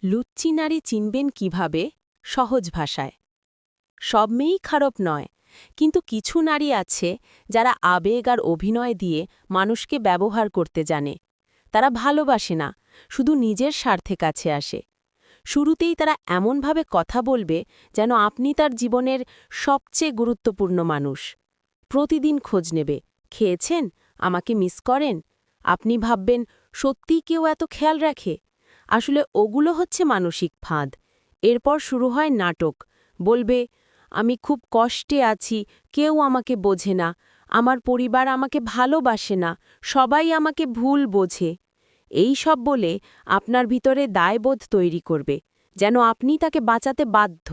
লুচ্চি নারী চিনবেন কিভাবে? সহজ ভাষায়। সব মেয়েই খারাপ নয়, কিন্তু কিছু নারী আছে যারা আবেগ আর অভিনয় দিয়ে মানুষকে ব্যবহার করতে জানে। তারা ভালোবাসে না, শুধু নিজের স্বার্থে কাছে আসে। শুরুতেই তারা এমনভাবে কথা বলবে যেন আপনি তার জীবনের সবচেয়ে গুরুত্বপূর্ণ মানুষ। প্রতিদিন খোঁজ নেবে, খেয়েছেন, আমাকে মিস করেন। আপনি ভাববেন, সত্যিই কেউ এত খেয়াল রাখে? আসলে ওগুলো হচ্ছে মানসিক ফাঁদ। এরপর শুরু হয় নাটক। বলবে, আমি খুব কষ্টে আছি, কেউ আমাকে বোঝে না, আমার পরিবার আমাকে ভালোবাসে না, সবাই আমাকে ভুল বোঝে। এই সব বলে আপনার ভিতরে দায়বোধ তৈরি করবে, যেন আপনি তাকে বাঁচাতে বাধ্য।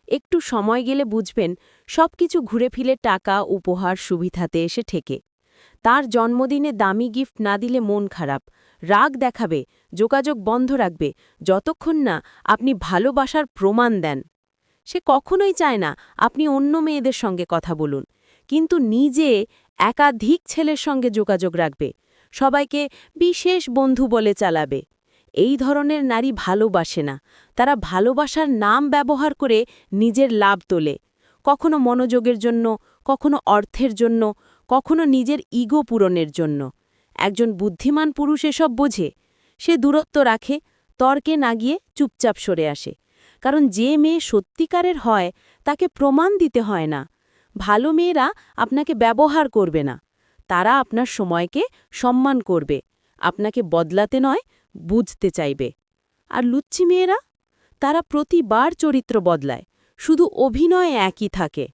একটু সময় গেলে বুঝবেন, সবকিছু ঘুরে ফিরে টাকা, উপহার, সুবিধাতে এসে ঠেকে। তার জন্মদিনে দামি গিফট না দিলে মন খারাপ, রাগ দেখাবে, যোগাযোগ বন্ধ রাখবে, যতক্ষণ না আপনি ভালোবাসার প্রমাণ দেন। সে কখনোই চায় না আপনি অন্য মেয়েদের সঙ্গে কথা বলুন, কিন্তু নিজে একাধিক ছেলের সঙ্গে যোগাযোগ রাখবে, সবাইকে বিশেষ বন্ধু বলে চালাবে। এই ধরনের নারী ভালোবাসে না, তারা ভালোবাসার নাম ব্যবহার করে নিজের লাভ তোলে। কখনো মনোযোগের জন্য, কখনো অর্থের জন্য, কখনো নিজের ইগো পূরণের জন্য। একজন বুদ্ধিমান পুরুষ এসব বোঝে। সে দূরত্ব রাখে, তর্কে না গিয়ে চুপচাপ সরে আসে। কারণ যে মেয়ে সত্যিকারের হয় তাকে প্রমাণ দিতে হয় না। ভালো মেয়েরা আপনাকে ব্যবহার করবে না, তারা আপনার সময়কে সম্মান করবে, আপনাকে বদলাতে নয়, বুঝতে চাইবে। আর লুচ্চি মেয়েরা, তারা প্রতিবার চরিত্র বদলায়, শুধু অভিনয় একই থাকে।